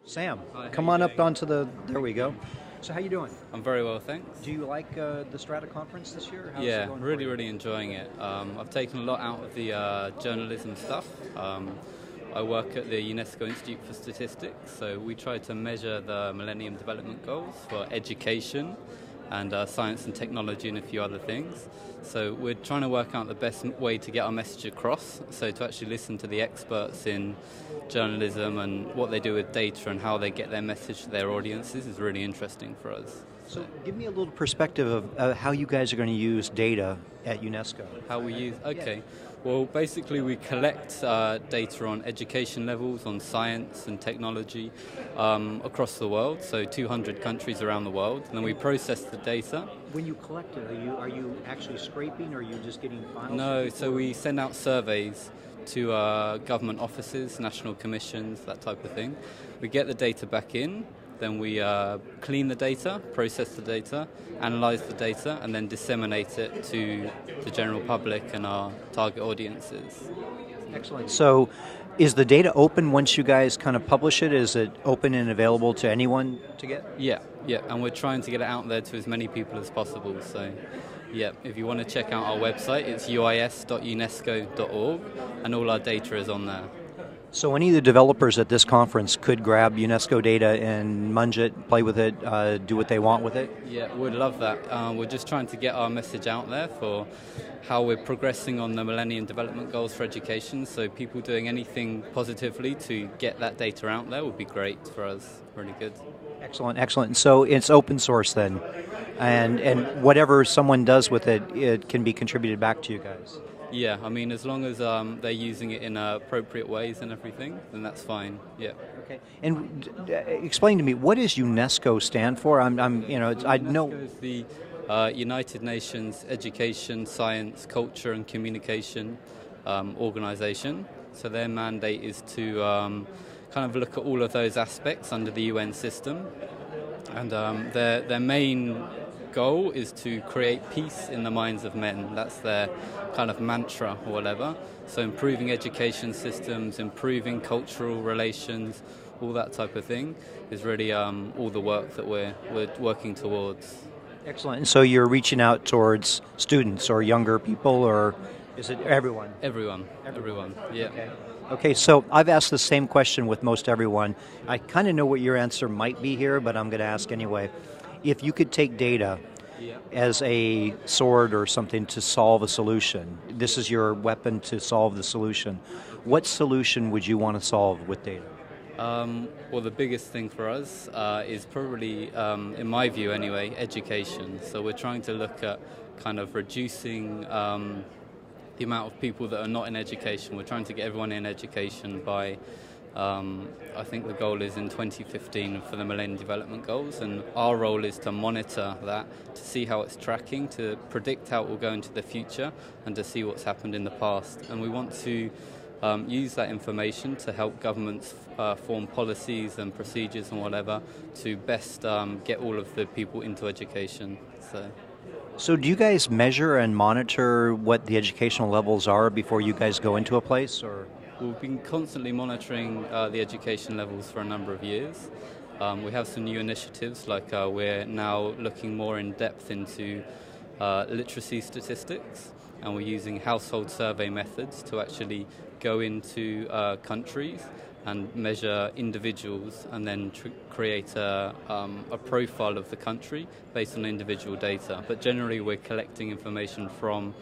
Sam, Hi, how come you on up doing? onto the. There we go. So how you doing? I'm very well, thanks. Do you like the Strata conference this year? How's it Yeah, going for really, you? really enjoying it. I've taken a lot out of the journalism stuff. I work at the UNESCO Institute for Statistics, so we try to measure the Millennium Development Goals for education and science and technology and a few other things. So we're trying to work out the best way to get our message across, so to actually listen to the experts in journalism and what they do with data and how they get their message to their audiences is really interesting for us. So give me a little perspective of how you guys are going to use data at UNESCO. How we use, okay. Well, basically we collect data on education levels, on science and technology across the world, so 200 countries around the world, and then we process the data. When you collect it, are you actually scraping, or are you just getting files? No, so we send out surveys to government offices, national commissions, that type of thing. We get the data back in, then we clean the data, process the data, analyze the data, and then disseminate it to the general public and our target audiences. Excellent. So, is the data open once you guys kind of publish it? Is it open and available to anyone to get? Yeah, and we're trying to get it out there to as many people as possible. So, yeah, if you want to check out our website, it's uis.unesco.org, and all our data is on there. So any of the developers at this conference could grab UNESCO data and munge it, play with it, do what they want with it? Yeah, we'd love that. We're just trying to get our message out there for how we're progressing on the Millennium Development Goals for education. So people doing anything positively to get that data out there would be great for us. Really good. Excellent, excellent. So it's open source then, and whatever someone does with it, it can be contributed back to you guys. Yeah, I mean, as long as they're using it in appropriate ways and everything, then that's fine. Yeah. Okay. And explain to me, what does UNESCO stand for? I know. UNESCO is the United Nations Education, Science, Culture and Communication organization. So their mandate is to kind of look at all of those aspects under the UN system. And their main goal is to create peace in the minds of men. That's their kind of mantra or whatever. So improving education systems, improving cultural relations, all that type of thing is really all the work that we're working towards. Excellent. And so you're reaching out towards students or younger people, or is it everyone? Everyone. Yeah. Okay. Okay, so I've asked the same question with most everyone. I kind of know what your answer might be here, but I'm going to ask anyway. If you could take data as a sword or something to solve a solution, this is your weapon to solve the solution, what solution would you want to solve with data? Well, the biggest thing for us is probably, in my view anyway, education. So we're trying to look at kind of reducing the amount of people that are not in education. We're trying to get everyone in education by, I think the goal is in 2015 for the Millennium Development Goals, and our role is to monitor that, to see how it's tracking, to predict how it will go into the future, and to see what's happened in the past. And we want to use that information to help governments form policies and procedures and whatever to best get all of the people into education. So do you guys measure and monitor what the educational levels are before you guys go into a place, or? We've been constantly monitoring the education levels for a number of years. We have some new initiatives, like we're now looking more in depth into literacy statistics, and we're using household survey methods to actually go into countries and measure individuals, and then create a profile of the country based on individual data. But generally we're collecting information from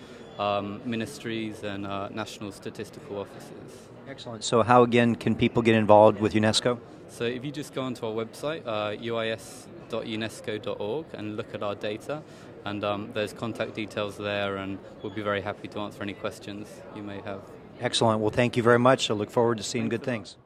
ministries and national statistical offices. Excellent. So how, again, can people get involved with UNESCO? So if you just go onto our website, uis.unesco.org, and look at our data, and there's contact details there, and we'll be very happy to answer any questions you may have. Excellent. Well, thank you very much. I look forward to seeing good things.